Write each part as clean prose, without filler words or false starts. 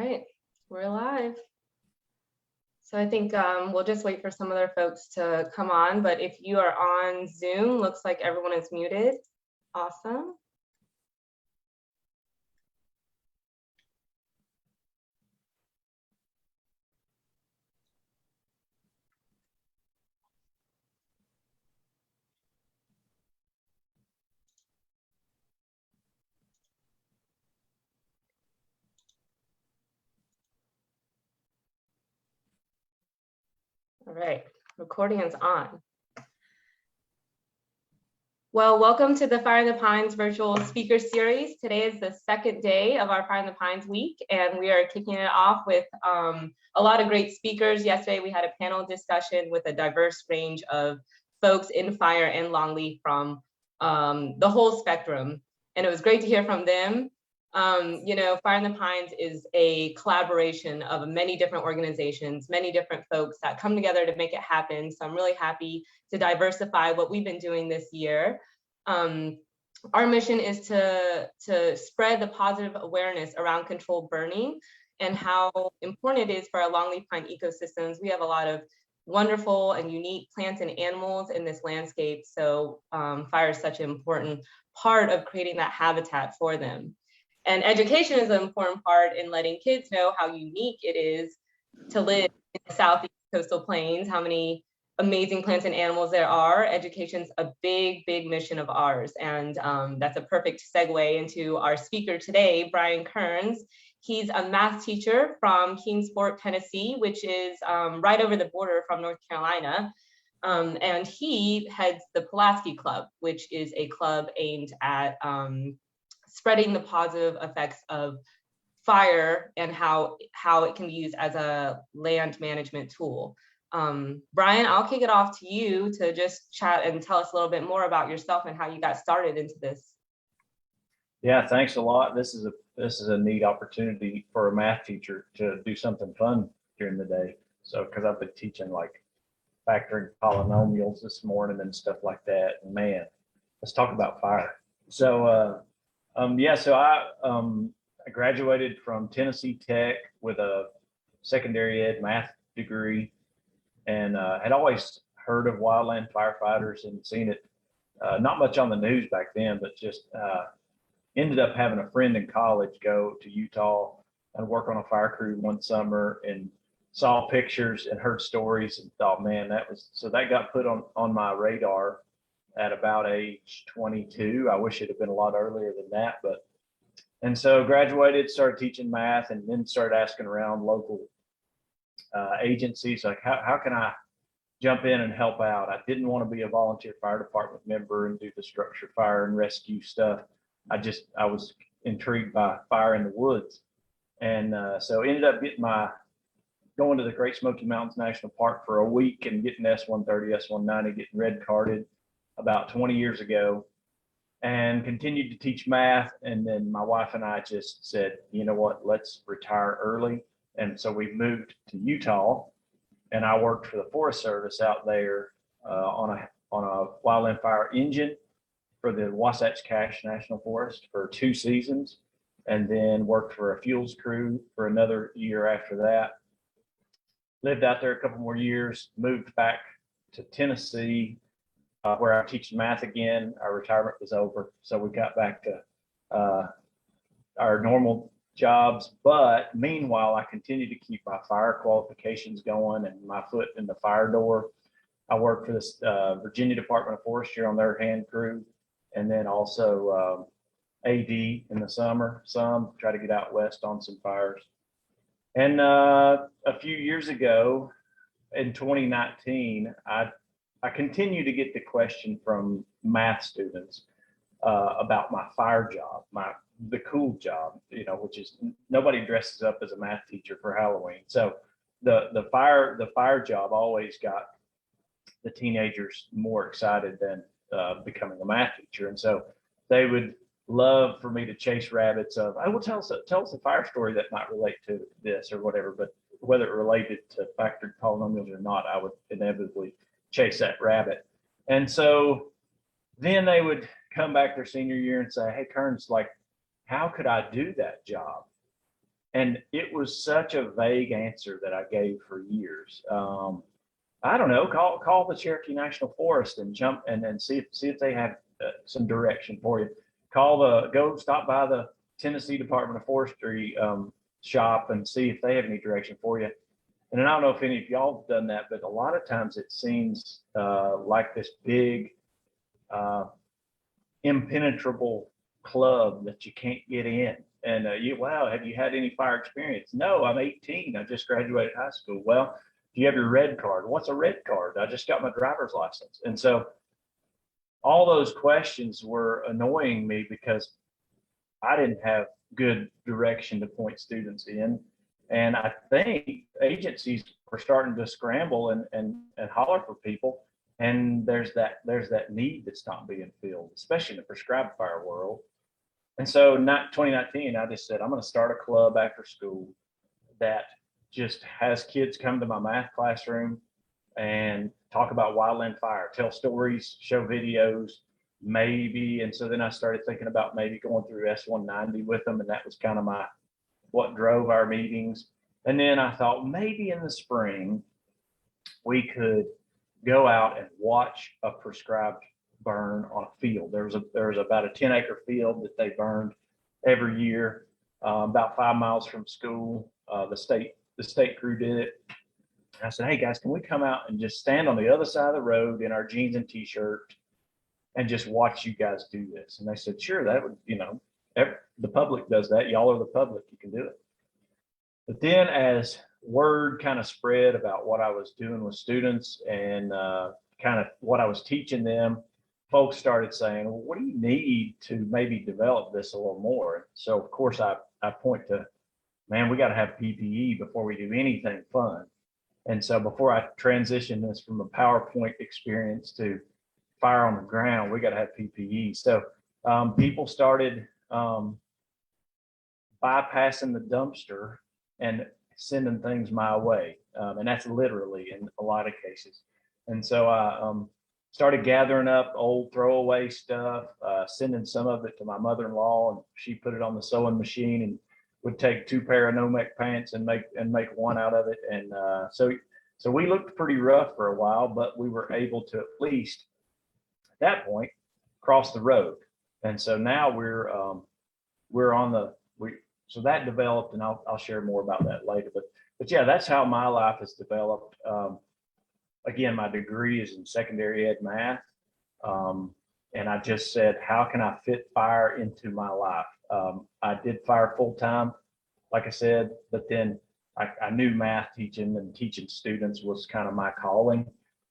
right, we're live. So I think we'll just wait for some other folks to come on, but if you are on Zoom, looks like everyone is muted. Awesome. All right, recording is on. Well, welcome to the Fire in the Pines virtual speaker series. Today is the second day of our Fire in the Pines week, and we are kicking it off with a lot of great speakers. Yesterday, we had a panel discussion with a diverse range of folks in fire and longleaf from the whole spectrum, and it was great to hear from them. You know, Fire in the Pines is a collaboration of many different organizations, many different folks that come together to make it happen. So I'm really happy to diversify what we've been doing this year. Our mission is to spread the positive awareness around controlled burning and how important it is for our longleaf pine ecosystems. We have a lot of wonderful and unique plants and animals in this landscape. So fire is such an important part of creating that habitat for them. And education is an important part in letting kids know how unique it is to live in the Southeast coastal plains, how many amazing plants and animals there are. Education's a big, big mission of ours. And that's a perfect segue into our speaker today, Bryan Kerns. He's a math teacher from Kingsport, Tennessee, which is right over the border from North Carolina. And he heads the Pulaski Club, which is a club aimed at spreading the positive effects of fire and how it can be used as a land management tool. Bryan, I'll kick it off to you to just chat and tell us a little bit more about yourself and how you got started into this. Yeah, thanks a lot. This is a neat opportunity for a math teacher to do something fun during the day. So, because I've been teaching like factoring polynomials this morning and stuff like that. And man, let's talk about fire. So, so I graduated from Tennessee Tech with a secondary ed math degree, and had always heard of wildland firefighters and seen it, not much on the news back then, but just ended up having a friend in college go to Utah and work on a fire crew one summer, and saw pictures and heard stories and thought, man, that got put on my radar at about age 22. I wish it had been a lot earlier than that, and so graduated, started teaching math, and then started asking around local agencies, like how can I jump in and help out? I didn't want to be a volunteer fire department member and do the structure fire and rescue stuff. I was intrigued by fire in the woods, and so ended up going to the Great Smoky Mountains National Park for a week and getting S-130, S-190, getting red carded about 20 years ago, and continued to teach math. And then my wife and I just said, you know what, let's retire early. And so we moved to Utah, and I worked for the Forest Service out there on a wildland fire engine for the Wasatch Cache National Forest for 2 seasons, and then worked for a fuels crew for another year after that. Lived out there a couple more years, moved back to Tennessee, where I'm teaching math again. Our retirement was over, so we got back to our normal jobs. But meanwhile, I continued to keep my fire qualifications going and my foot in the fire door. I worked for this Virginia Department of Forestry on their hand crew, and then also AD in the summer, try to get out west on some fires. And a few years ago, in 2019, I continue to get the question from math students about my fire job, the cool job, which is nobody dresses up as a math teacher for Halloween. So the fire job always got the teenagers more excited than becoming a math teacher. And so they would love for me to chase rabbits of, I will tell us a fire story that might relate to this or whatever, but whether it related to factored polynomials or not, I would inevitably chase that rabbit. And so then they would come back their senior year and say, hey, Kerns, like, how could I do that job? And it was such a vague answer that I gave for years. I don't know, call the Cherokee National Forest and jump and see if they have some direction for you. Go stop by the Tennessee Department of Forestry shop and see if they have any direction for you. And I don't know if any of y'all have done that, but a lot of times it seems like this big impenetrable club that you can't get in. And wow, have you had any fire experience? No, I'm 18. I just graduated high school. Well, do you have your red card? What's a red card? I just got my driver's license. And so all those questions were annoying me because I didn't have good direction to point students in. And I think agencies were starting to scramble and holler for people. And there's that need that's not being filled, especially in the prescribed fire world. And so 2019, I just said, I'm going to start a club after school that just has kids come to my math classroom and talk about wildland fire, tell stories, show videos, maybe. And so then I started thinking about maybe going through S190 with them. And that was kind of what drove our meetings. And then I thought maybe in the spring, we could go out and watch a prescribed burn on a field. There was about a 10-acre field that they burned every year, about 5 miles from school. The state crew did it. And I said, hey guys, can we come out and just stand on the other side of the road in our jeans and t-shirt and just watch you guys do this? And they said, sure, that would, the public does that. Y'all are the public, you can do it. But then as word kind of spread about what I was doing with students and kind of what I was teaching them, folks started saying, well, what do you need to maybe develop this a little more? So of course I point to, man, we got to have PPE before we do anything fun. And so before I transition this from a PowerPoint experience to fire on the ground, we got to have PPE. So people started bypassing the dumpster and sending things my way. And that's literally in a lot of cases. And so I started gathering up old throwaway stuff, sending some of it to my mother-in-law, and she put it on the sewing machine and would take 2 pair of no-neck pants and make one out of it. And so we looked pretty rough for a while, but we were able to at least at that point cross the road. And so now we're on so that developed, and I'll share more about that later. But yeah, that's how my life has developed. Again, my degree is in secondary ed math. And I just said, how can I fit fire into my life? I did fire full time, like I said, but then I knew math teaching and teaching students was kind of my calling.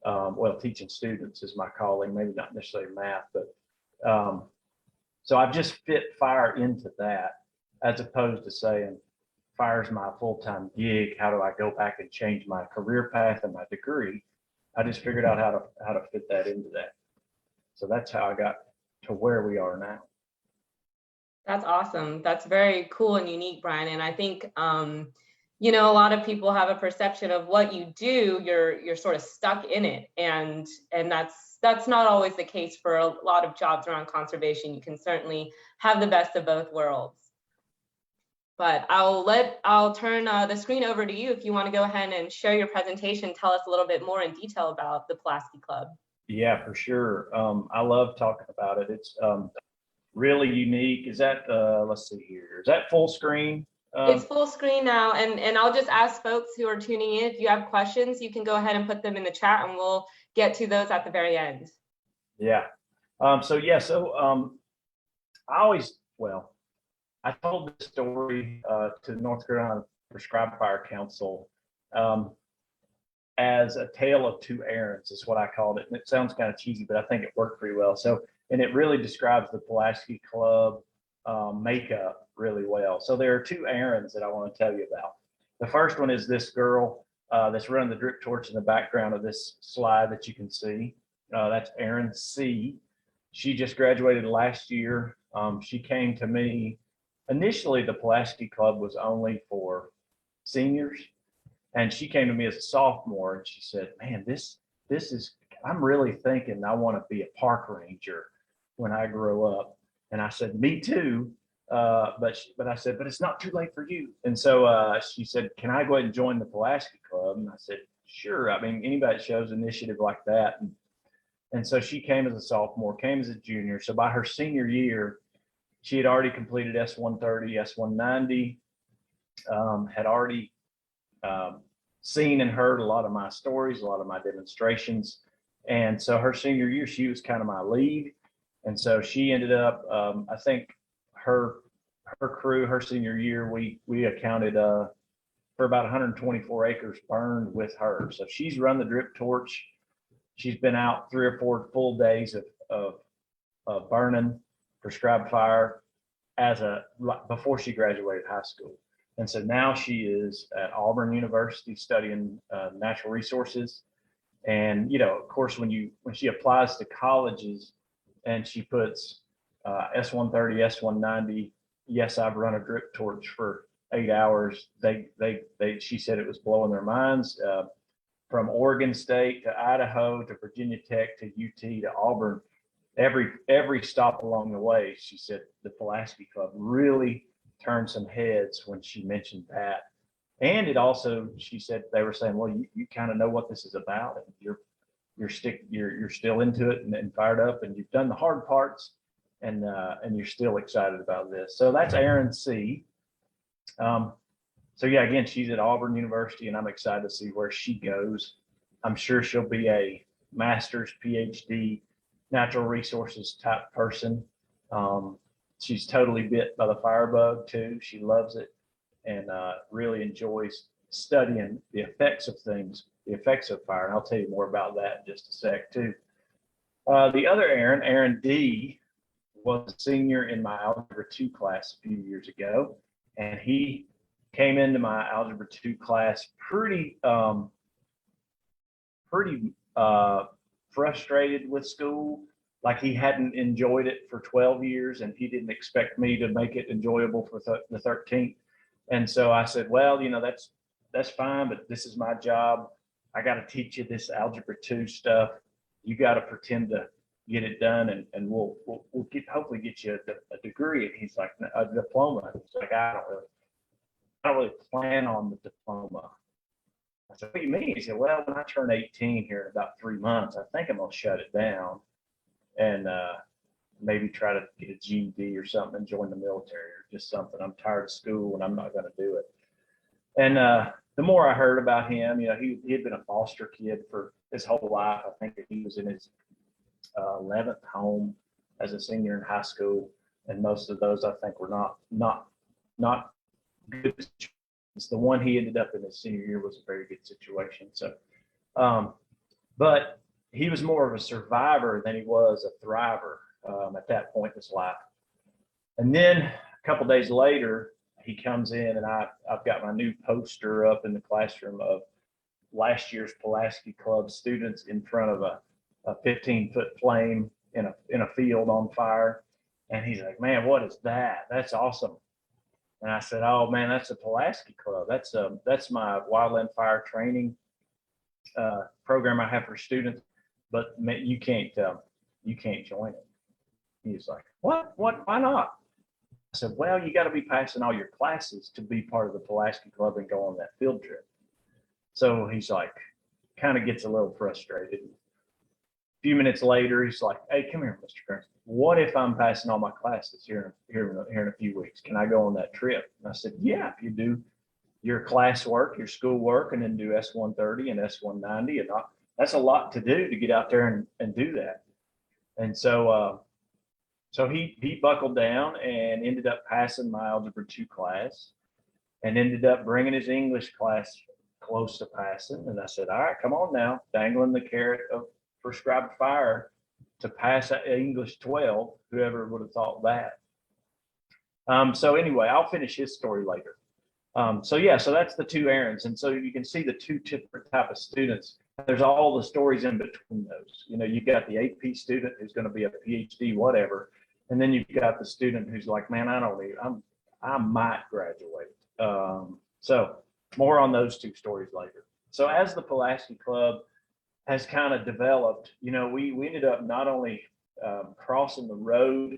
Well, teaching students is my calling, maybe not necessarily math, but so I've just fit fire into that, as opposed to saying fire's my full-time gig. How do I go back and change my career path and my degree? I just figured out how to fit that into that. So that's how I got to where we are now. That's awesome. That's very cool and unique, Bryan. And I think, a lot of people have a perception of what you do, you're sort of stuck in it. And that's not always the case for a lot of jobs around conservation. You can certainly have the best of both worlds. But I'll turn the screen over to you if you want to go ahead and share your presentation. Tell us a little bit more in detail about the Pulaski Club. Yeah, for sure. I love talking about it. It's really unique. Is that, let's see here, is that full screen? It's full screen now, and I'll just ask folks who are tuning in, if you have questions, you can go ahead and put them in the chat and we'll get to those at the very end. Yeah. I told this story to the North Carolina Prescribed Fire Council as a tale of two errands is what I called it. And it sounds kind of cheesy, but I think it worked pretty well. And it really describes the Pulaski Club makeup really well. So there are two errands that I want to tell you about. The first one is this girl that's running the drip torch in the background of this slide that you can see. That's Erin C. She just graduated last year. She came to me. Initially, the Pulaski Club was only for seniors. And she came to me as a sophomore and she said, man, I'm really thinking I want to be a park ranger when I grow up. And I said, me too. But I said, but it's not too late for you. And so she said, can I go ahead and join the Pulaski Club? And I said, sure. I mean, anybody that shows initiative like that. And so she came as a sophomore, came as a junior. So by her senior year, she had already completed S-130, S-190, had already seen and heard a lot of my stories, a lot of my demonstrations. And so her senior year, she was kind of my lead. And so she ended up, I think her crew, her senior year, we accounted for about 124 acres burned with her. So she's run the drip torch. She's been out 3 or 4 full days of burning prescribed fire before she graduated high school. And so now she is at Auburn University studying natural resources. And, you know, of course, when she applies to colleges and she puts S-130, S-190, yes, I've run a drip torch for 8 hours. She said it was blowing their minds. From Oregon State to Idaho to Virginia Tech to UT to Auburn, every stop along the way, she said the Pulaski Club really turned some heads when she mentioned that. And it also, she said, they were saying, well, you kind of know what this is about, and you're still into it and fired up, and you've done the hard parts, and you're still excited about this. So that's Erin C. So yeah, again, she's at Auburn University, and I'm excited to see where she goes. I'm sure she'll be a master's, PhD, natural resources type person. She's totally bit by the fire bug too. She loves it and really enjoys studying the effects of things, the effects of fire. And I'll tell you more about that in just a sec too. The other Aaron D, was a senior in my Algebra 2 class a few years ago, and he came into my Algebra 2 class pretty frustrated with school. Like he hadn't enjoyed it for 12 years, and he didn't expect me to make it enjoyable for the 13th. And so I said, well, you know, that's fine, but this is my job. I got to teach you this Algebra 2 stuff. You got to pretend to get it done, and we'll hopefully get you a degree. And he's like, a diploma. He's like, I don't really plan on the diploma. I said, what do you mean? He said, well, when I turn 18 here in about 3 months, I think I'm gonna shut it down and maybe try to get a GED or something and join the military or just something. I'm tired of school and I'm not gonna do it. And the more I heard about him, you know, he had been a foster kid for his whole life. I think that he was in his 11th home as a senior in high school, and most of those I think were not good situations. The one he ended up in his senior year was a very good situation. So, but he was more of a survivor than he was a thriver at that point in his life. And then a couple days later, he comes in, and I've got my new poster up in the classroom of last year's Pulaski Club students in front of a 15-foot flame in a field on fire. And he's like, man, what is that? That's awesome. And I said, oh man, that's a Pulaski Club. That's my wildland fire training program I have for students, but you can't join it. He's like, what? Why not? I said, well, you got to be passing all your classes to be part of the Pulaski Club and go on that field trip. So he's like, kind of gets a little frustrated. A few minutes later, he's like, hey, come here, Mr. Kerns. What if I'm passing all my classes here in a few weeks? Can I go on that trip? And I said, yeah, if you do your class work, your school work, and then do S-130 and S-190, and that's a lot to do to get out there and do that. And so he buckled down and ended up passing my Algebra 2 class and ended up bringing his English class close to passing. And I said, all right, come on now, dangling the carrot of prescribed fire to pass English 12. Whoever would have thought that. So anyway, I'll finish his story later. So that's the two Aarons. And so you can see the two different type of students. There's all the stories in between those. You know, you got the AP student who's going to be a PhD, whatever. And then you've got the student who's like, man, I might graduate. So more on those two stories later. So as the Pulaski Club has kind of developed, you know, we ended up not only crossing the road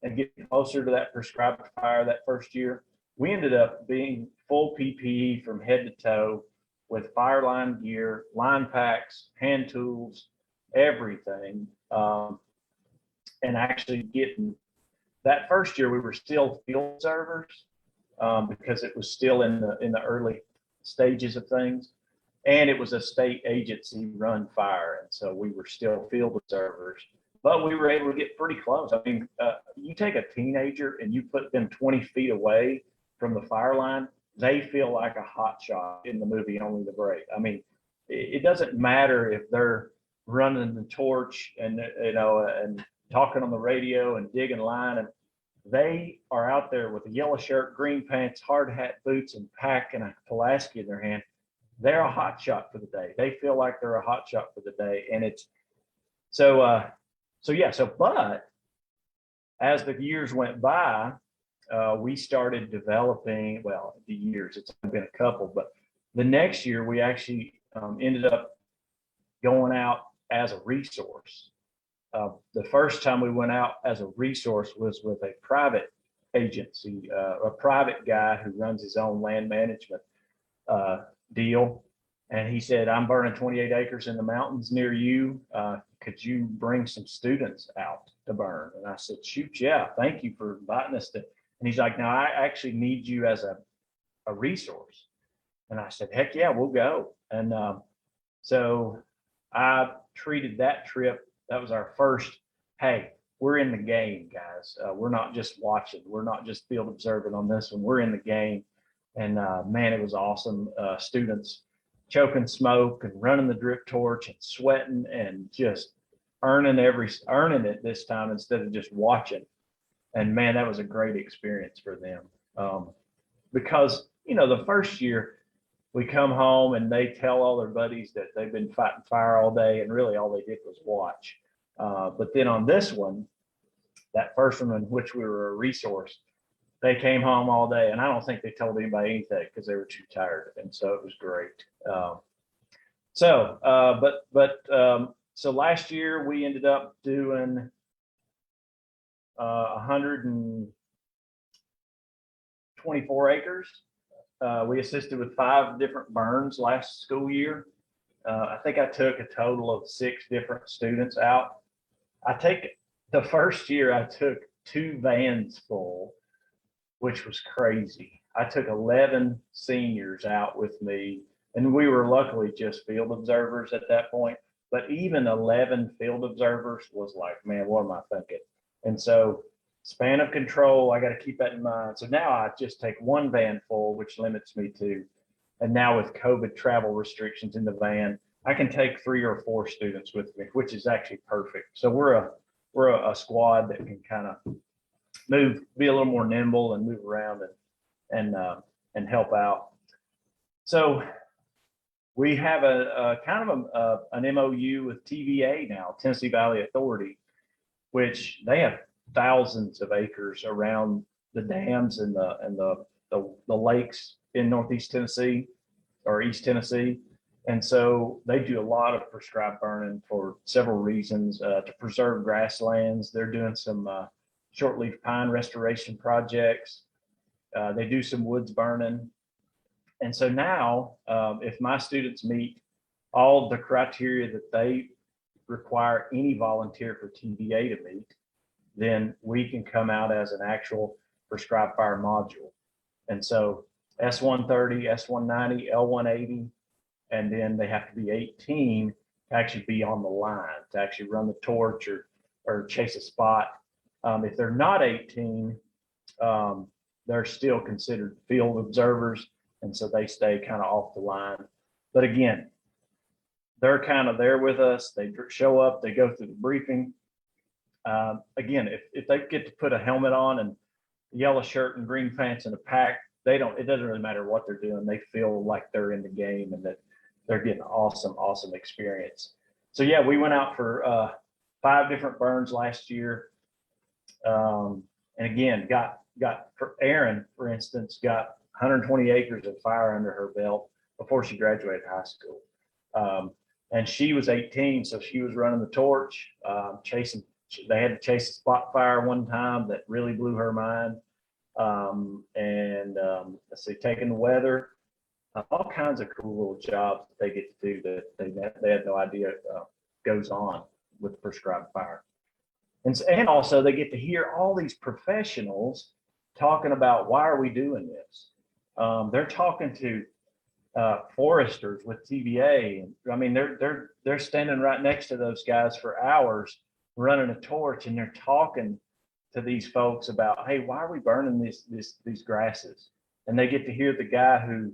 and getting closer to that prescribed fire that first year, we ended up being full PPE from head to toe with fire line gear, line packs, hand tools, everything. And actually getting that first year, we were still field observers because it was still in the early stages of things. And it was a state agency run fire. And so we were still field observers, but we were able to get pretty close. I mean, you take a teenager and you put them 20 feet away from the fire line, they feel like a hot shot in the movie Only the Brave. I mean, it doesn't matter if they're running the torch and, and talking on the radio and digging line, and they are out there with a yellow shirt, green pants, hard hat, boots, and pack and a Pulaski in their hand. They're a hot shot for the day. They feel like they're a hot shot for the day. And it's but as the years went by, we started developing, it's been a couple, but the next year we actually ended up going out as a resource. The first time we went out as a resource was with a private agency, a private guy who runs his own land management deal. And he said, I'm burning 28 acres in the mountains near you. Could you bring some students out to burn? And I said, shoot, yeah, thank you for inviting us to. And he's like, no, I actually need you as a resource. And I said, heck yeah, we'll go. And so I treated that trip. That was our first, hey, we're in the game, guys. We're not just watching. We're not just field observing on this one. We're in the game. And man, it was awesome. Students choking smoke and running the drip torch and sweating and just earning it this time instead of just watching. And man, that was a great experience for them. Because, the first year we come home and they tell all their buddies that they've been fighting fire all day, and really all they did was watch. But then on this one, that first one in which we were a resource, they came home all day, and I don't think they told anybody anything because they were too tired. And so it was great. So last year we ended up doing 124 acres. We assisted with 5 different burns last school year. I think I took a total of 6 different students out. The first year I took 2 vans full, which was crazy. I took 11 seniors out with me, and we were luckily just field observers at that point. But even 11 field observers was like, man, what am I thinking? And so span of control, I got to keep that in mind. So now I just take 1 van full, which limits me to, and now with COVID travel restrictions in the van, I can take 3 or 4 students with me, which is actually perfect. So we're a squad that can kind of be a little more nimble and move around and help out. So we have a kind of an MOU with TVA now, Tennessee Valley Authority, which they have thousands of acres around the dams and the lakes in Northeast Tennessee or East Tennessee. And so they do a lot of prescribed burning for several reasons, to preserve grasslands. They're doing some shortleaf pine restoration projects. They do some woods burning. And so now, if my students meet all the criteria that they require any volunteer for TVA to meet, then we can come out as an actual prescribed fire module. And so S130, S190, L180, and then they have to be 18 to actually be on the line, to actually run the torch or chase a spot. If they're not 18, they're still considered field observers, and so they stay kind of off the line. But again, they're kind of there with us. They show up, they go through the briefing. Again, if they get to put a helmet on and yellow shirt and green pants and a pack, it doesn't really matter what they're doing. They feel like they're in the game and that they're getting awesome experience. So yeah, we went out for 5 different burns last year. And again, got for Erin, for instance, got 120 acres of fire under her belt before she graduated high school. And she was 18, so she was running the torch, chasing they had to chase a spot fire one time that really blew her mind. Let's see, taking the weather, all kinds of cool little jobs that they get to do that they had no idea goes on with prescribed fire. And also they get to hear all these professionals talking about why are we doing this. They're talking to foresters with TVA. I mean, they're standing right next to those guys for hours running a torch, and they're talking to these folks about, hey, why are we burning these grasses? And they get to hear the guy who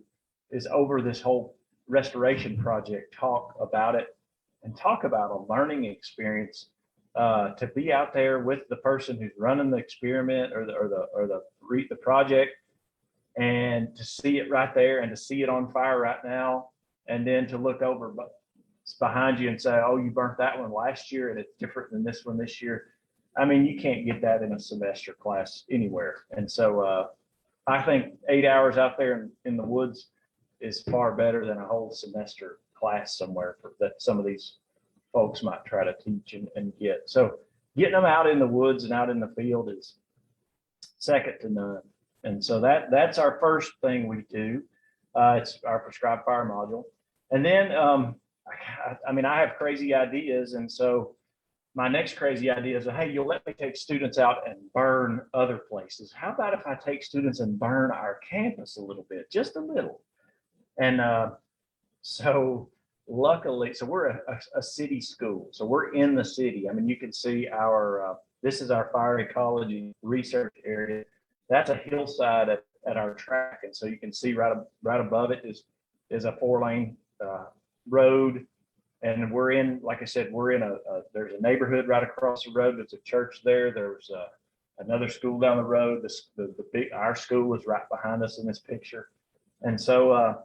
is over this whole restoration project talk about it, and talk about a learning experience to be out there with the person who's running the experiment or the project, and to see it right there and to see it on fire right now, and then to look over behind you and say, oh, you burnt that one last year and it's different than this one this year. I mean, you can't get that in a semester class anywhere. And so I think 8 hours out there in the woods is far better than a whole semester class somewhere that some of these folks might try to teach and get. So getting them out in the woods and out in the field is second to none. And so that's our first thing we do. It's our prescribed fire module. And then, I mean, I have crazy ideas. And so my next crazy idea is, hey, you'll let me take students out and burn other places. How about if I take students and burn our campus a little bit, just a little? And so luckily, so we're a city school. So we're in the city. I mean, you can see this is our fire ecology research area. That's a hillside at our track. And so you can see right above it is a 4-lane road. And we're in, like I said, we're in there's a neighborhood right across the road. There's a church there. There's another school down the road. Our school is right behind us in this picture. And so,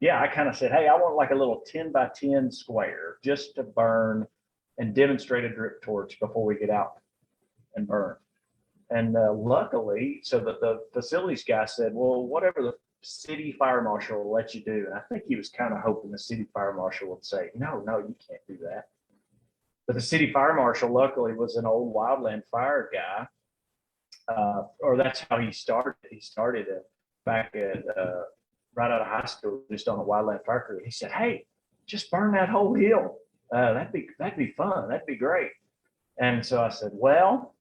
yeah, I kind of said, hey, I want like a little 10 by 10 square just to burn and demonstrate a drip torch before we get out and burn. And luckily, so the facilities guy said, well, whatever the city fire marshal will let you do. And I think he was kind of hoping the city fire marshal would say, no, you can't do that. But the city fire marshal, luckily, was an old Wildland fire guy, or that's how he started. He started back at right out of high school, just on a Wildland fire crew. He said, hey, just burn that whole hill. That'd be fun. That'd be great. And so I said, well,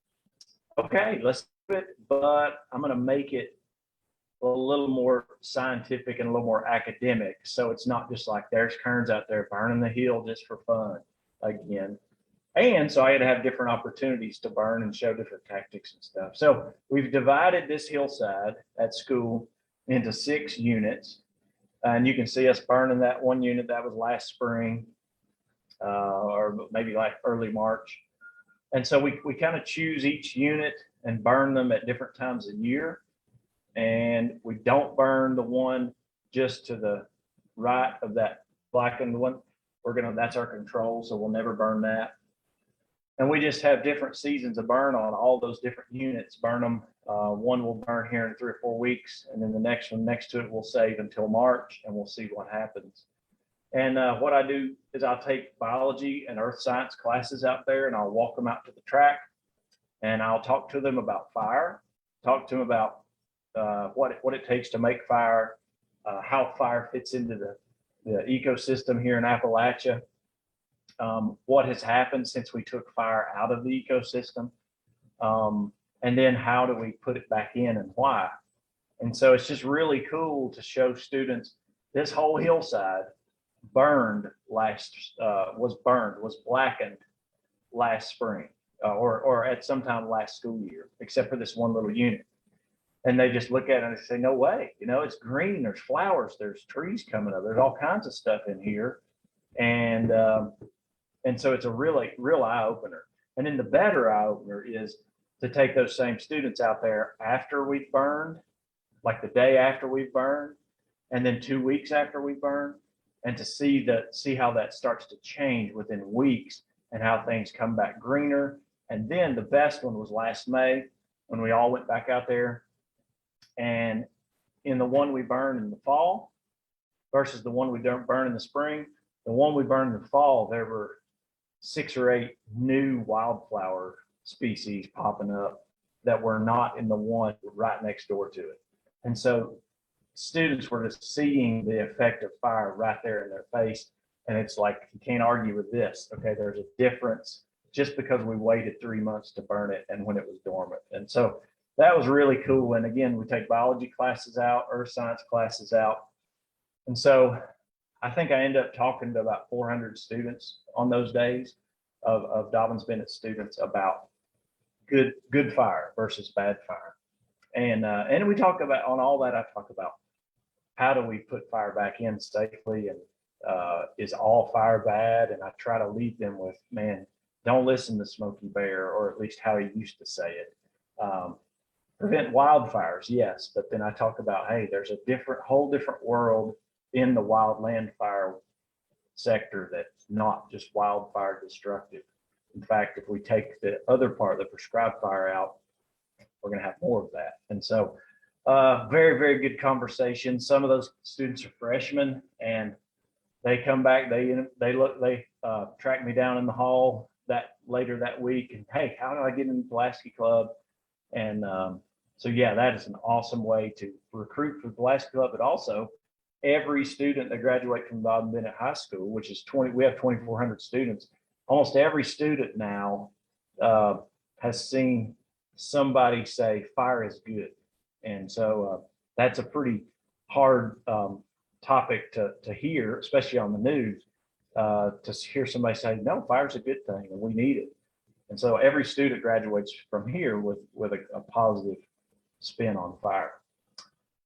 okay, let's do it, but I'm going to make it a little more scientific and a little more academic. So it's not just like there's Kerns out there burning the hill just for fun again. And so I had to have different opportunities to burn and show different tactics and stuff. So we've divided this hillside at school into 6 units. And you can see us burning that one unit. That was last spring, or maybe like early March. And so we kind of choose each unit and burn them at different times of year. And we don't burn the one just to the right of that blackened one. That's our control, so we'll never burn that. And we just have different seasons of burn on all those different units, burn them. One will burn here in 3 or 4 weeks, and then the next one next to it we'll save until March, and we'll see what happens. And what I do is I'll take biology and earth science classes out there, and I'll walk them out to the track, and I'll talk to them about fire, talk to them about what it takes to make fire, how fire fits into the ecosystem here in Appalachia, what has happened since we took fire out of the ecosystem, and then how do we put it back in and why. And so it's just really cool to show students this whole hillside was blackened last spring, or at some time last school year, except for this one little unit. And they just look at it and they say, no way, it's green, there's flowers, there's trees coming up, there's all kinds of stuff in here. And so it's a real eye opener. And then the better eye opener is to take those same students out there after we've burned, like the day after we've burned, and then 2 weeks after we burn, and to see how that starts to change within weeks and how things come back greener. And then the best one was last May when we all went back out there. And in the one we burned in the fall versus the one we don't burn in the spring, the one we burned in the fall, there were 6 or 8 new wildflower species popping up that were not in the one right next door to it. And so students were just seeing the effect of fire right there in their face. And it's like, you can't argue with this. Okay, there's a difference just because we waited 3 months to burn it and when it was dormant. And so that was really cool. And again, we take biology classes out, earth science classes out. And so I think I ended up talking to about 400 students on those days of Dobyns-Bennett students about good fire versus bad fire. And we talk about, on all that, I talk about how do we put fire back in safely, and is all fire bad? And I try to lead them with, man, don't listen to Smokey Bear, or at least how he used to say it. Prevent wildfires, yes, but then I talk about, hey, there's a whole different world in the wildland fire sector that's not just wildfire destructive. In fact, if we take the other part, the prescribed fire out, we're going to have more of that. And so very, very good conversation. Some of those students are freshmen, and they come back, they track me down in the hall later that week, and hey, how do I get in the Pulaski Club? And so yeah, that is an awesome way to recruit for the Pulaski Club, but also every student that graduates from Dobyns-Bennett High School, which is we have 2,400 students. Almost every student now has seen somebody say fire is good. And so that's a pretty hard topic to hear, especially on the news, to hear somebody say, no, fire's a good thing and we need it. And so every student graduates from here with a positive spin on fire.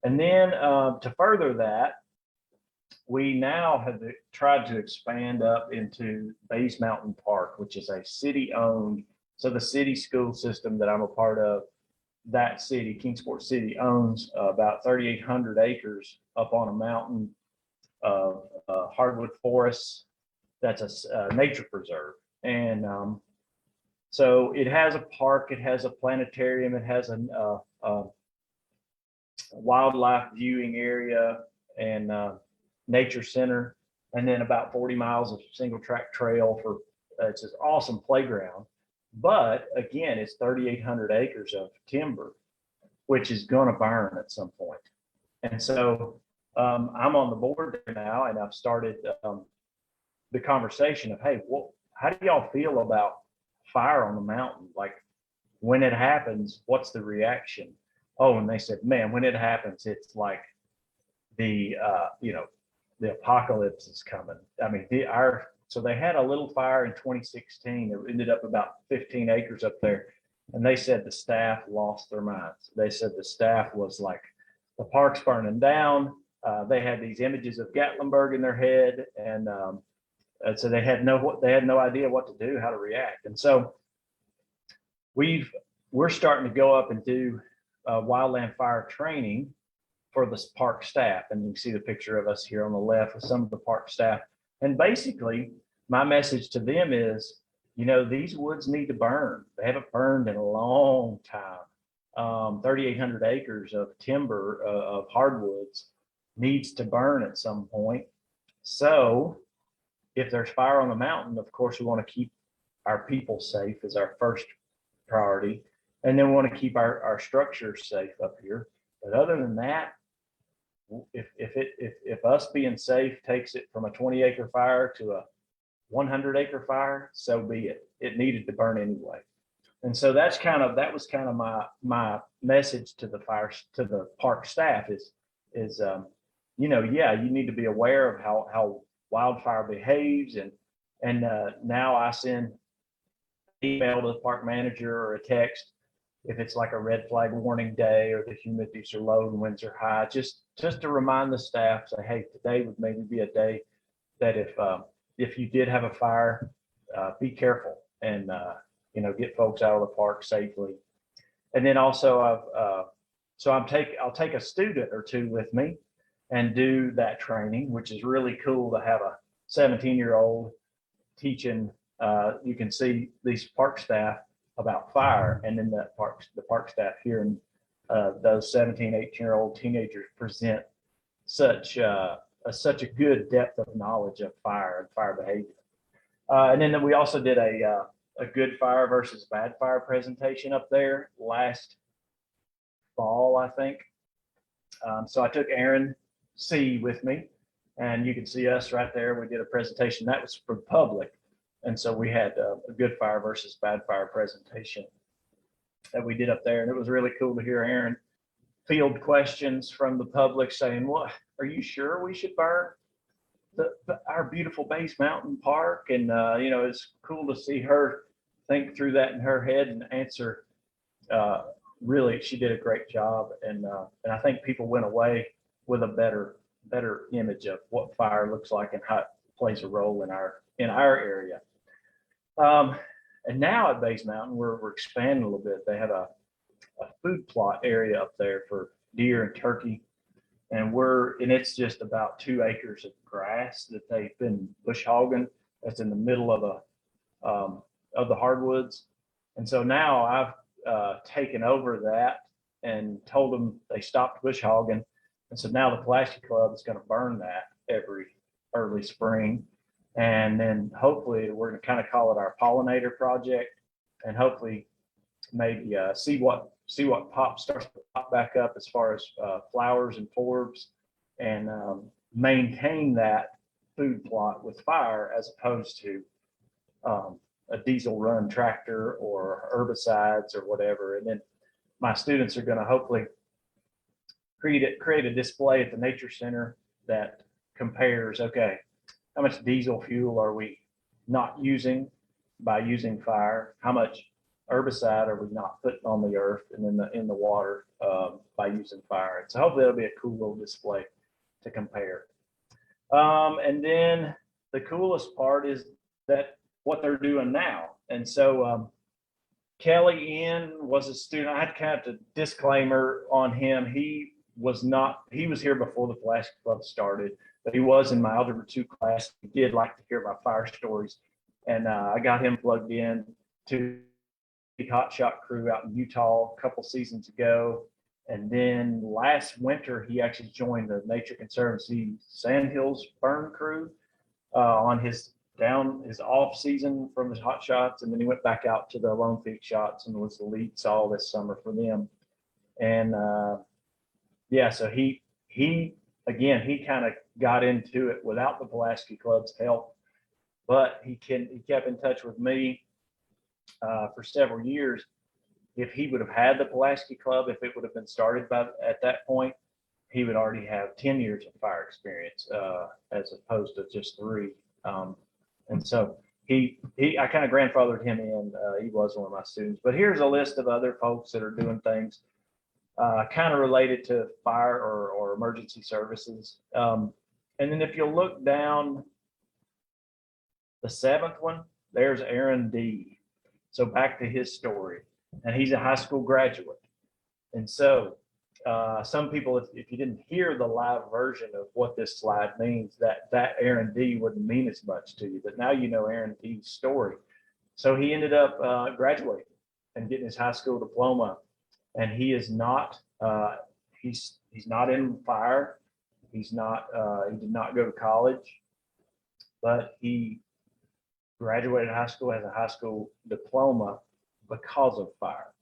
And then to further that, we now have tried to expand up into Bays Mountain Park, which is a city-owned. So the city school system that I'm a part of, that city, Kingsport City, owns about 3,800 acres up on a mountain of hardwood forests. That's a nature preserve. And so it has a park, it has a planetarium, it has a wildlife viewing area, and nature center, and then about 40 miles of single track trail for it's an awesome playground. But again, it's 3,800 acres of timber, which is going to burn at some point. And so I'm on the board there now, and I've started the conversation of, hey, how do y'all feel about fire on the mountain? Like, when it happens, what's the reaction? Oh, and they said, man, when it happens, it's like the apocalypse is coming. I mean, so they had a little fire in 2016. It ended up about 15 acres up there. And they said the staff lost their minds. They said the staff was like, the park's burning down. They had these images of Gatlinburg in their head. And so they had no idea what to do, how to react. And so we're starting to go up and do wildland fire training for the park staff. And you can see the picture of us here on the left with some of the park staff. And basically, my message to them is, these woods need to burn. They haven't burned in a long time. 3,800 acres of timber, of hardwoods, needs to burn at some point. So if there's fire on the mountain, of course, we want to keep our people safe as our first priority. And then we want to keep our structures safe up here. But other than that, if us being safe takes it from a 20-acre fire to a 100-acre fire, so be it. It needed to burn anyway. And so that was kind of my message to the park staff is you need to be aware of how wildfire behaves, and now I send an email to the park manager or a text if it's like a red flag warning day or the humidities are low and winds are high, just to remind the staff, say, hey, today would maybe be a day that if you did have a fire, be careful and get folks out of the park safely. And then also I'll take a student or two with me and do that training, which is really cool to have a 17-year-old teaching. You can see these park staff about fire, and then the park staff hearing those 17, 18-year-old teenagers present such a good depth of knowledge of fire and fire behavior. And then we also did a good fire versus bad fire presentation up there last fall, I think. So I took Aaron C with me, and you can see us right there. We did a presentation that was for public. And so we had a good fire versus bad fire presentation that we did up there. And it was really cool to hear Aaron field questions from the public saying, "What, are you sure we should burn our beautiful Base Mountain Park?" And, you know, it's cool to see her think through that in her head and answer. Really, she did a great job. And I think people went away with a better image of what fire looks like and how it plays a role in our area. And now at Base Mountain, we're expanding a little bit. They have a food plot area up there for deer and turkey. And it's just about 2 acres of grass that they've been bush hogging. That's in the middle of the hardwoods. And so now I've taken over that and told them they stopped bush hogging. And so now the Pulaski Club is going to burn that every early spring. And then hopefully we're going to kind of call it our pollinator project, and hopefully maybe see what starts to pop back up as far as flowers and forbs, and maintain that food plot with fire as opposed to a diesel run tractor or herbicides or whatever. And then my students are going to hopefully create a display at the nature center that compares, okay, how much diesel fuel are we not using by using fire? How much herbicide are we not putting on the earth and in the water by using fire? And so hopefully it'll be a cool little display to compare. And then the coolest part is that what they're doing now. And so Kelly Ian was a student. I had kind of a disclaimer on him. He was here before the Pulaski Club started, but he was in my Algebra 2 class. He did like to hear about fire stories. And I got him plugged in to the hot shot crew out in Utah a couple seasons ago. And then last winter, he actually joined the Nature Conservancy Sandhills burn crew on his off season from his hot shots. And then he went back out to the Lone Peak shots and was the lead saw this summer for them. And yeah, so he kind of got into it without the Pulaski Club's help, but he kept in touch with me for several years. If he would have had the Pulaski Club, if it would have been started at that point, he would already have 10 years of fire experience as opposed to just 3. And so I kind of grandfathered him in. He was one of my students. But here's a list of other folks that are doing things kind of related to fire or emergency services. And then if you look down the 7th one, there's Aaron D. So back to his story. And he's a high school graduate. And so some people, if you didn't hear the live version of what this slide means, that Aaron D wouldn't mean as much to you. But now you know Aaron D's story. So he ended up graduating and getting his high school diploma. And he is not, he's not in fire. He did not go to college, but he graduated high school, has a high school diploma because of fire,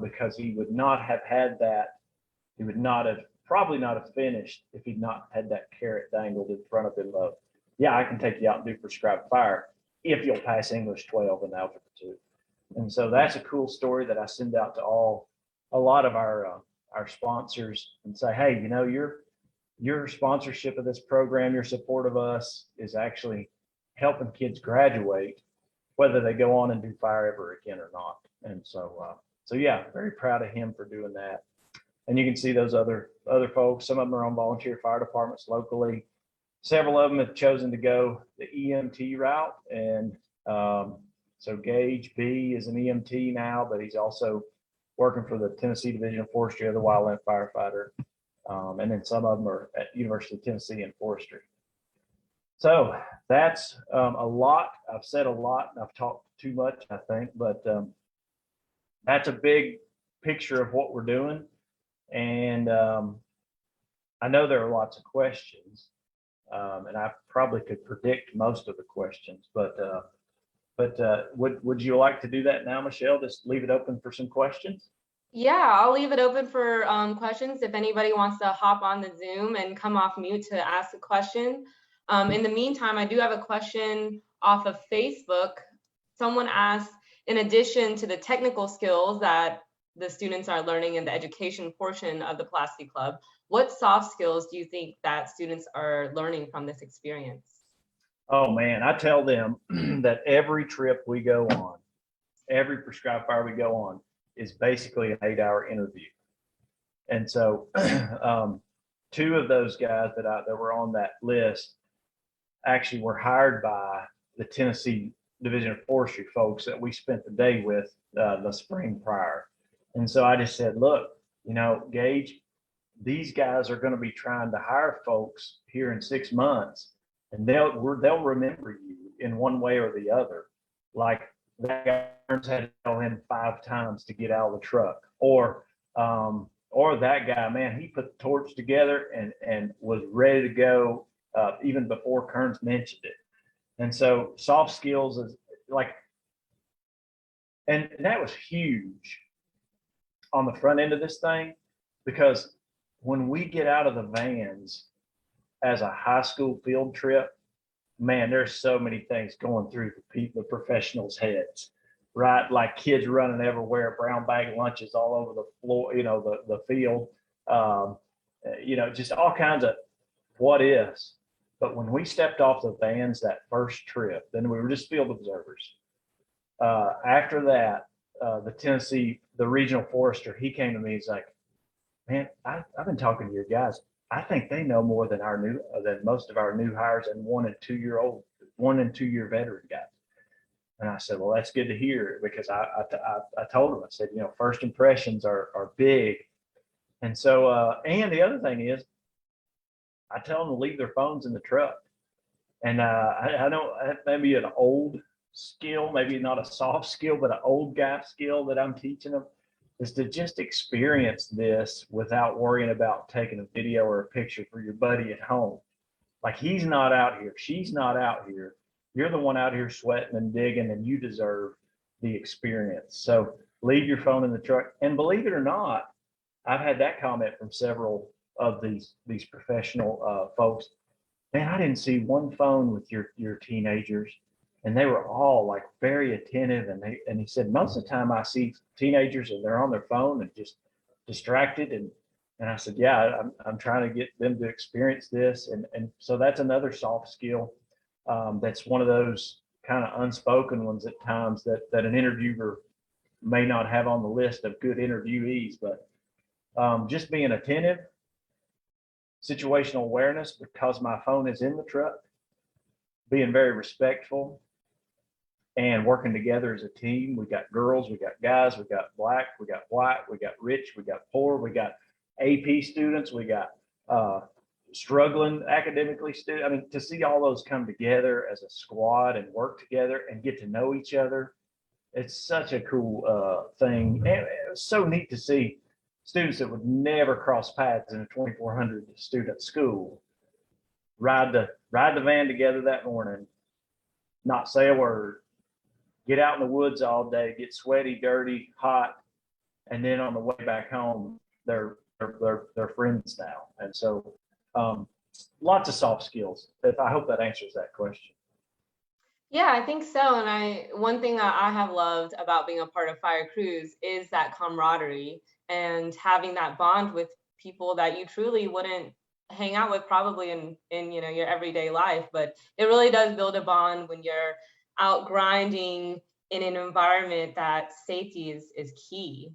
because he would not have had that. He would probably not have finished if he'd not had that carrot dangled in front of him of, yeah, I can take you out and do prescribed fire if you'll pass English 12 and Algebra 2. And so that's a cool story that I send out to a lot of our sponsors and say, hey, you know, your sponsorship of this program, your support of us is actually helping kids graduate, whether they go on and do fire ever again or not. And so yeah, very proud of him for doing that. And you can see those other folks. Some of them are on volunteer fire departments locally. Several of them have chosen to go the EMT route. And so Gage B is an EMT now, but he's also working for the Tennessee Division of Forestry or the Wildland Firefighter. And then some of them are at University of Tennessee in forestry. So that's a lot. I've said a lot and I've talked too much, I think, but that's a big picture of what we're doing. And I know there are lots of questions. And I probably could predict most of the questions, but would you like to do that now, Michelle? Just leave it open for some questions. Yeah, I'll leave it open for questions if anybody wants to hop on the Zoom and come off mute to ask a question. In the meantime, I do have a question off of Facebook. Someone asked, in addition to the technical skills that the students are learning in the education portion of the Pulaski Club, what soft skills do you think that students are learning from this experience? Oh man, I tell them that every trip we go on, every prescribed fire we go on is basically an 8-hour interview. And so two of those guys that were on that list actually were hired by the Tennessee Division of Forestry folks that we spent the day with the spring prior. And so I just said, look, Gage, these guys are going to be trying to hire folks here in 6 months, and they'll remember you in one way or the other. Like that guy had to tell him 5 times to get out of the truck, or that guy, man, he put the torch together and was ready to go even before Kerns mentioned it. And so soft skills is like, and that was huge on the front end of this thing, because when we get out of the vans as a high school field trip, man, there's so many things going through the professionals' heads, right? Like kids running everywhere, brown bag lunches all over the floor, the field, just all kinds of what ifs. But when we stepped off the vans that first trip, then we were just field observers. After that, the regional forester, he came to me. He's like, man, I've been talking to your guys. I think they know more than than most of our new hires and 1 and 2 year veteran guys. And I said, well, that's good to hear, because I told him, I said, first impressions are big. And so, and the other thing is, I tell them to leave their phones in the truck. And I know that may be an old skill, maybe not a soft skill, but an old guy skill that I'm teaching them, is to just experience this without worrying about taking a video or a picture for your buddy at home. Like, he's not out here, she's not out here. You're the one out here sweating and digging, and you deserve the experience. So leave your phone in the truck. And believe it or not, I've had that comment from several of these professional folks. Man, I didn't see one phone with your teenagers, and they were all like very attentive. And he said, most of the time I see teenagers and they're on their phone and just distracted. And I said, yeah, I'm trying to get them to experience this. And so that's another soft skill. That's one of those kind of unspoken ones at times that an interviewer may not have on the list of good interviewees, but just being attentive, situational awareness, because my phone is in the truck, being very respectful, and working together as a team. We got girls, we got guys, we got black, we got white, we got rich, we got poor, we got AP students, we got struggling academically students. I mean, to see all those come together as a squad and work together and get to know each other, it's such a cool thing. And it was so neat to see students that would never cross paths in a 2,400 student school ride the van together that morning, not say a word, get out in the woods all day, get sweaty, dirty, hot, and then on the way back home, they're friends now. And so lots of soft skills. I hope that answers that question. Yeah, I think so. And one thing that I have loved about being a part of fire crews is that camaraderie and having that bond with people that you truly wouldn't hang out with probably in your everyday life. But it really does build a bond when you're out grinding in an environment that safety is key.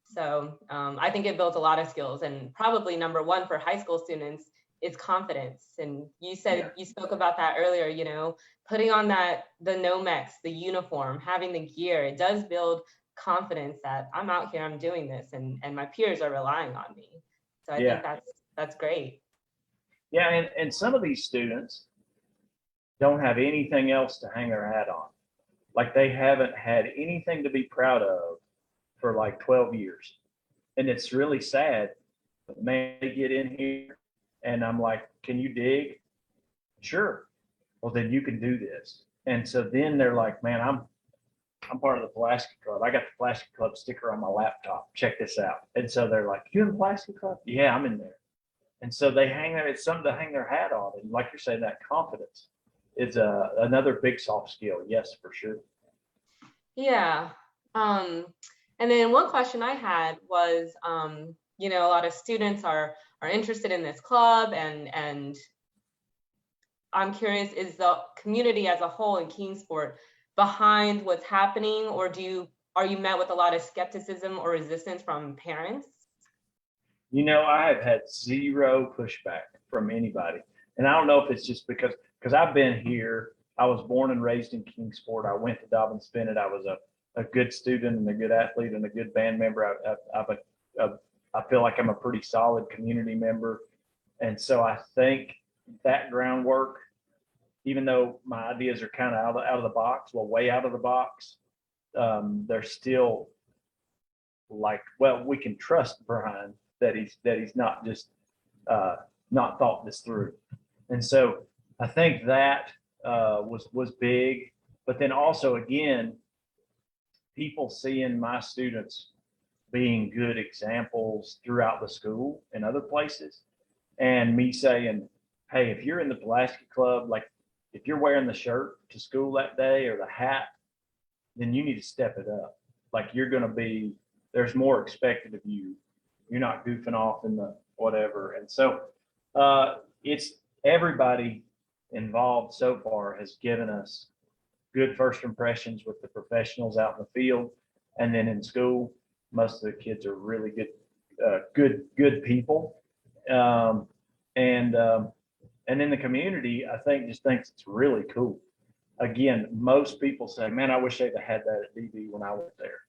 So I think it builds a lot of skills, and probably number one for high school students is confidence. And you said, you spoke about that earlier, putting on the Nomex, the uniform, having the gear, it does build confidence that I'm out here, I'm doing this, and my peers are relying on me. So I think that's great. Yeah, and some of these students don't have anything else to hang their hat on. Like, they haven't had anything to be proud of for like 12 years. And it's really sad. But man, they get in here and I'm like, can you dig? sure. Well, then you can do this. And so then they're like, man, I'm part of the Pulaski Club. I got the Pulaski Club sticker on my laptop. Check this out. And so they're like, you in the Pulaski Club? Yeah, I'm in there. And so they hang there. It's something to hang their hat on. And like you're saying, that confidence is another big soft skill. Yes, for sure. Yeah. And then one question I had was, you know, a lot of students are interested in this club, and I'm curious, is the community as a whole in Kingsport behind what's happening, or are you met with a lot of skepticism or resistance from parents? You know, I have had zero pushback from anybody. And I don't know if it's just because I've been here. I was born and raised in Kingsport. I went to Dobyns-Bennett. I was a good student and a good athlete and a good band member. I feel like I'm a pretty solid community member. And so I think that groundwork, even though my ideas are kind of out of the box, well, way out of the box, they're still like, well, we can trust Bryan that he's not just not thought this through. And so I think that was big. But then also, again, people seeing my students being good examples throughout the school and other places, and me saying, hey, if you're in the Pulaski Club, like if you're wearing the shirt to school that day or the hat, then you need to step it up. Like there's more expected of you. You're not goofing off in the whatever. And so it's everybody involved so far has given us good first impressions with the professionals out in the field. And then in school, most of the kids are really good people. And in the community, I think just thinks it's really cool. Again, most people say, man, I wish they'd have had that at DB when I went there.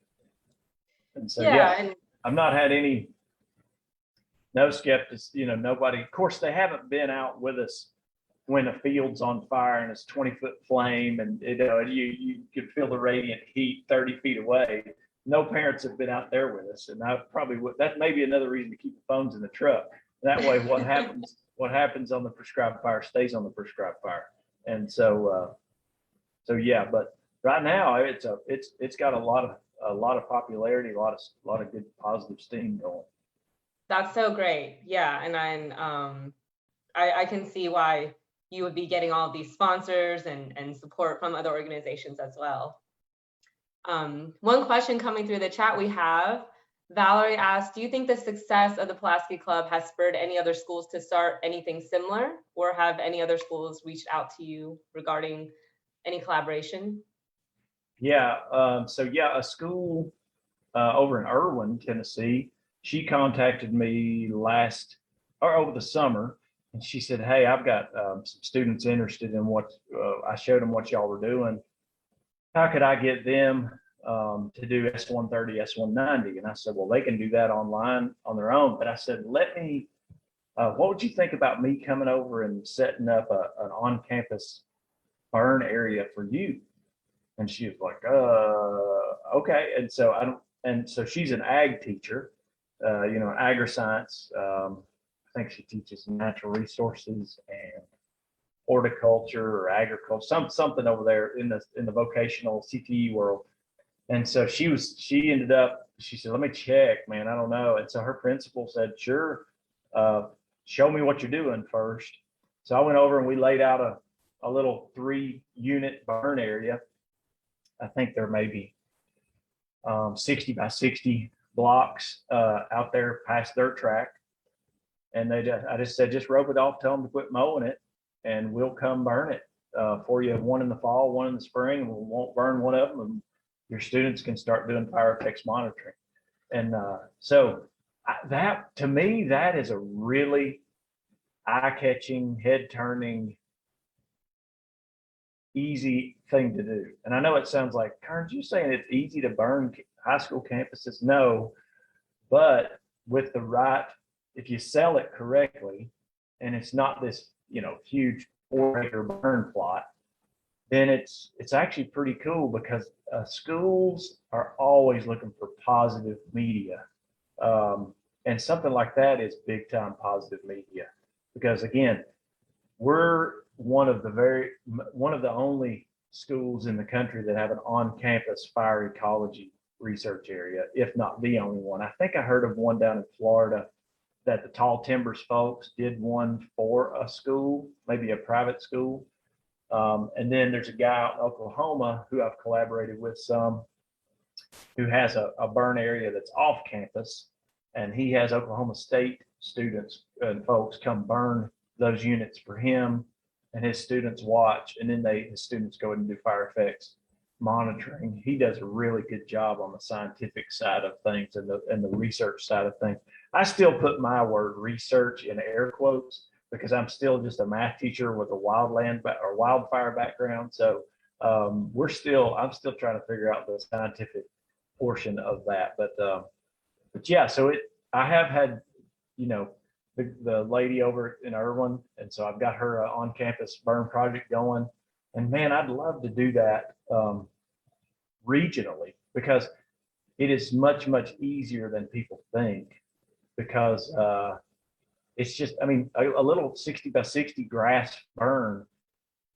And so, yeah, I've not had no skeptics, nobody. Of course, they haven't been out with us when a field's on fire and it's 20-foot flame and you can feel the radiant heat 30 feet away. No parents have been out there with us, and I probably would. That may be another reason to keep the phones in the truck. That way, what happens on the prescribed fire stays on the prescribed fire. And so yeah. But right now, it's got a lot of popularity, a lot of good positive steam going. That's so great. Yeah, and I can see why you would be getting all these sponsors and support from other organizations as well. One question coming through the chat we have, Valerie asked, do you think the success of the Pulaski Club has spurred any other schools to start anything similar, or have any other schools reached out to you regarding any collaboration? Yeah, a school over in Irwin, Tennessee, she contacted me over the summer, and she said, hey, I've got some students interested in what I showed them what y'all were doing. How could I get them to do S130, S190? And I said, well, they can do that online on their own. But I said, what would you think about me coming over and setting up an on-campus burn area for you? And she was like, okay. And so she's an ag teacher, agri-science. I think she teaches natural resources and horticulture or agriculture, something over there in the vocational CTE world. And so she said, let me check, man, I don't know. And so her principal said, sure, show me what you're doing first. So I went over and we laid out a little 3-unit burn area. I think there may be 60 by 60 blocks out there past dirt track. And I just said, just rope it off, tell them to quit mowing it, and we'll come burn it for you. One in the fall, one in the spring, and we won't burn one of them. And your students can start doing fire effects monitoring. And so that, to me, that is a really eye-catching, head-turning, easy thing to do. And I know it sounds like, Kerns, you saying it's easy to burn high school campuses? No, but with the right, if you sell it correctly, and it's not this, huge 4-acre burn plot, then it's actually pretty cool, because schools are always looking for positive media. And something like that is big time positive media, because again, we're one of the only schools in the country that have an on-campus fire ecology research area, if not the only one. I think I heard of one down in Florida that the Tall Timbers folks did one for a school, maybe a private school. And then there's a guy out in Oklahoma who I've collaborated with some, who has a burn area that's off campus, and he has Oklahoma State students and folks come burn those units for him, and his students watch, and then his students go and do fire effects monitoring. He does a really good job on the scientific side of things and the research side of things. I still put my word research in air quotes because I'm still just a math teacher with a wildland or wildfire background. So I'm still trying to figure out the scientific portion of that. But yeah, so I have had, the lady over in Irwin, and so I've got her on-campus burn project going. And man, I'd love to do that regionally, because it is much, much easier than people think, because it's just, I mean, a little 60 by 60 grass burn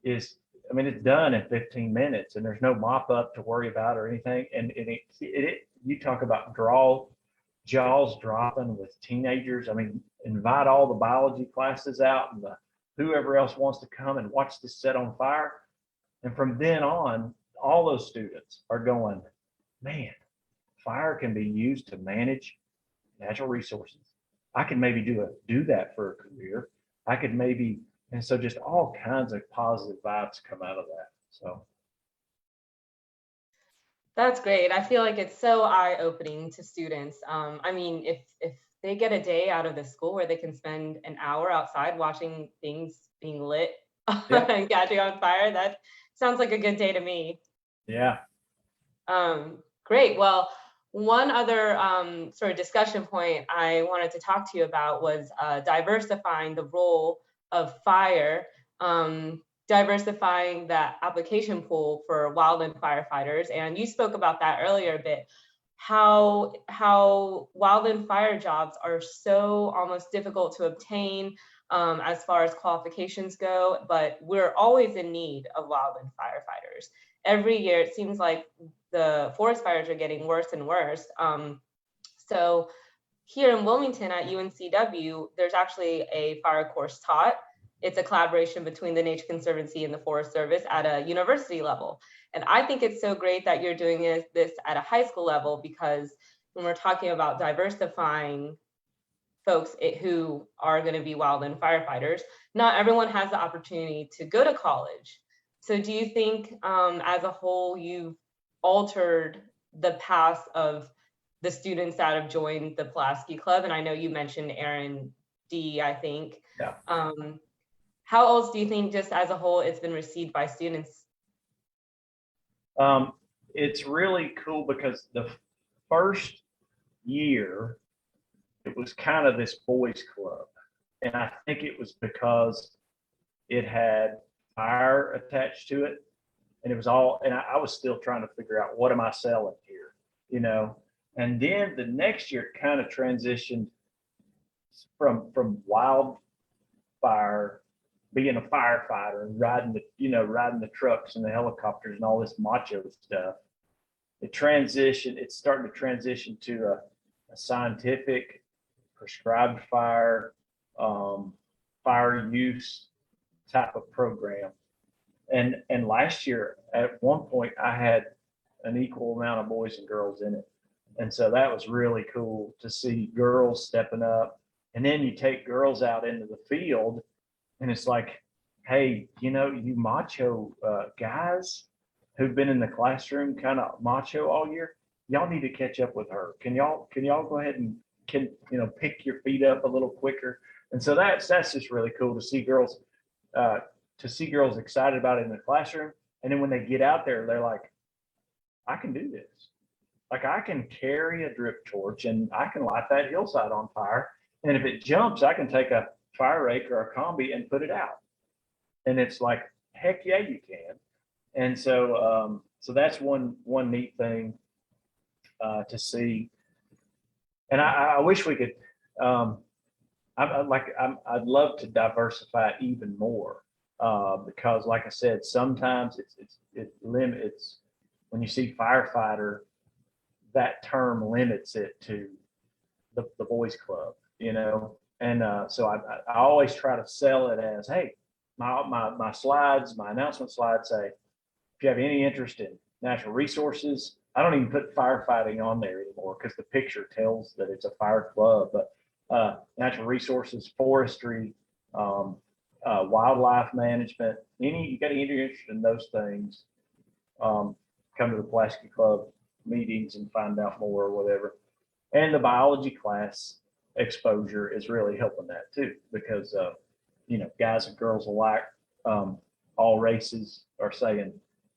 is, I mean, it's done in 15 minutes and there's no mop up to worry about or anything. And you talk about jaws dropping with teenagers. I mean, invite all the biology classes out and whoever else wants to come and watch this set on fire. And from then on, all those students are going, man, fire can be used to manage natural resources. I can maybe do that for a career. I could maybe, and so just all kinds of positive vibes come out of that. So that's great. I feel like it's so eye-opening to students. I mean, if they get a day out of the school where they can spend an hour outside watching things being lit and catching on fire, that sounds like a good day to me. Yeah. Great. Well, one other sort of discussion point I wanted to talk to you about was diversifying the role of fire, diversifying that application pool for wildland firefighters. And you spoke about that earlier a bit, how wildland fire jobs are so almost difficult to obtain as far as qualifications go, but we're always in need of wildland firefighters. Every year, it seems like the forest fires are getting worse and worse. So here in Wilmington at UNCW, there's actually a fire course taught. It's a collaboration between the Nature Conservancy and the Forest Service at a university level. And I think it's so great that you're doing this at a high school level, because when we're talking about diversifying folks who are going to be wildland firefighters, not everyone has the opportunity to go to college. So do you think as a whole, you've altered the path of the students that have joined the Pulaski Club? And I know you mentioned Aaron D, I think. Yeah. How else do you think, just as a whole, it's been received by students? It's really cool because the first year, it was kind of this boys club. And I think it was because it had fire attached to it. And it was all, and I was still trying to figure out, what am I selling here? And then the next year it kind of transitioned from wildfire, being a firefighter and riding the trucks and the helicopters and all this macho stuff. It's starting to transition to a scientific prescribed fire use type of program. And last year, at one point, I had an equal amount of boys and girls in it. And so that was really cool to see girls stepping up. And then you take girls out into the field, and it's like, hey, you macho guys who've been in the classroom kind of macho all year, y'all need to catch up with her. Can y'all go ahead and pick your feet up a little quicker? And so that's just really cool to see girls excited about it in the classroom. And then when they get out there, they're like, I can do this. Like, I can carry a drip torch and I can light that hillside on fire. And if it jumps, I can take a fire rake or a combi and put it out. And it's like, heck yeah, you can. And so, so that's one neat thing to see. And I wish we could, I'd love to diversify even more. because like I said, sometimes it limits, when you see firefighter, that term limits it to the boys club, you know? And so I always try to sell it as, hey, my slides, my announcement slides say, if you have any interest in natural resources, I don't even put firefighting on there anymore because the picture tells that it's a fire club, but natural resources, forestry, wildlife management, you got any interest in those things, come to the Pulaski Club meetings and find out more or whatever. And the biology class exposure is really helping that too, because guys and girls alike, all races are saying,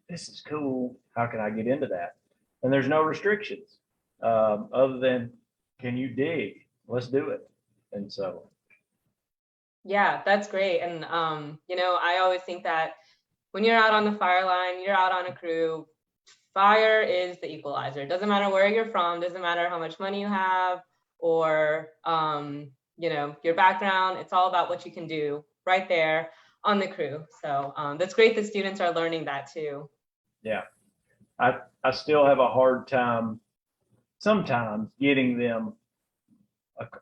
this is cool, how can I get into that? And there's no restrictions other than, can you dig? Let's do it. And so yeah, that's great. And I always think that when you're out on the fire line, you're out on a crew, fire is the equalizer. It doesn't matter where you're from, doesn't matter how much money you have or your background. It's all about what you can do right there on the crew. So that's great that students are learning that too. Yeah, I still have a hard time sometimes getting them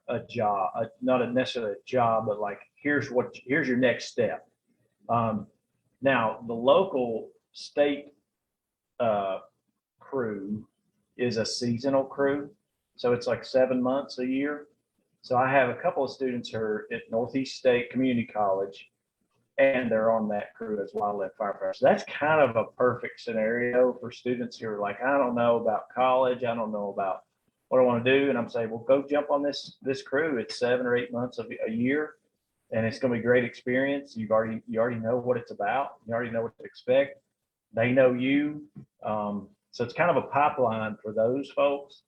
a job, not necessarily a job, but like, here's your next step. Now the local state crew is a seasonal crew, so it's like 7 months a year. So I have a couple of students who are at Northeast State Community College, and they're on that crew as Wildland Firefighter. So that's kind of a perfect scenario for students who are like, I don't know about college, I don't know about what I want to do, and I'm saying, well, go jump on this crew. It's 7 or 8 months of a year, and it's going to be a great experience. You already know what it's about. You already know what to expect. They know you. So it's kind of a pipeline for those folks.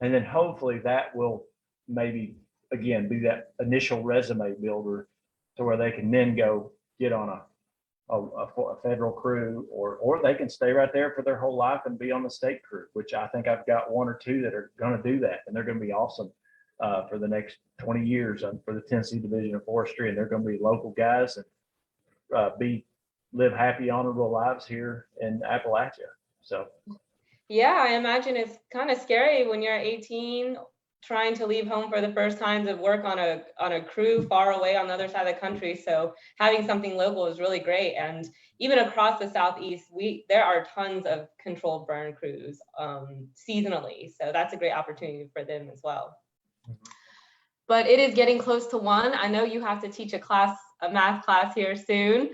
And then hopefully that will maybe, again, be that initial resume builder to where they can then go get on a federal crew, or they can stay right there for their whole life and be on the state crew, which I think I've got 1 or 2 that are going to do that. And they're going to be awesome for the next 20 years for the Tennessee Division of Forestry. And they're going to be local guys and live happy, honorable lives here in Appalachia. So, yeah, I imagine it's kind of scary when you're 18, trying to leave home for the first time to work on a crew far away on the other side of the country. So having something local is really great. And even across the Southeast, there are tons of controlled burn crews seasonally. So that's a great opportunity for them as well. But it is getting close to 1. I know you have to teach a math class here soon.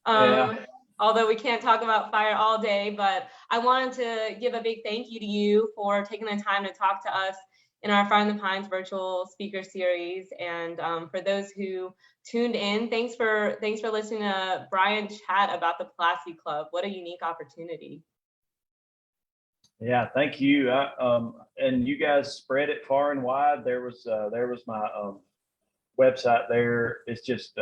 yeah. Although we can't talk about fire all day, but I wanted to give a big thank you to you for taking the time to talk to us in our Fire in the Pines virtual speaker series. And for those who tuned in, thanks for listening to Bryan chat about the Pulaski Club. What a unique opportunity. Yeah, thank you. And you guys spread it far and wide. There was my website there. It's just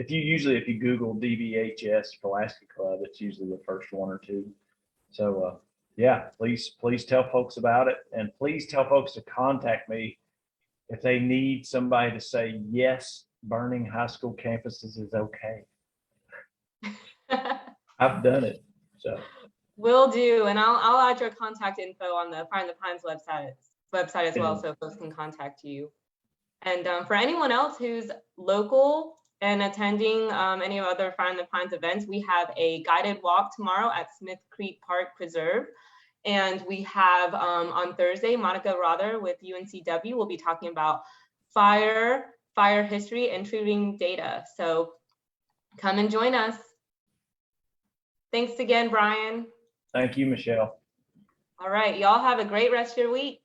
if you Google DBHS Pulaski Club, it's usually the first 1 or 2. So yeah, please tell folks about it, and please tell folks to contact me if they need somebody to say, yes, burning high school campuses is okay. I've done it. So will do, and I'll add your contact info on the Fire in the Pines website as well, so folks can contact you. And for anyone else who's local and attending any other Fire in the Pines events, we have a guided walk tomorrow at Smith Creek Park Preserve. And we have on Thursday, Monica Rother with UNCW will be talking about fire history and treating data. So come and join us. Thanks again, Bryan. Thank you, Michelle. All right, y'all have a great rest of your week.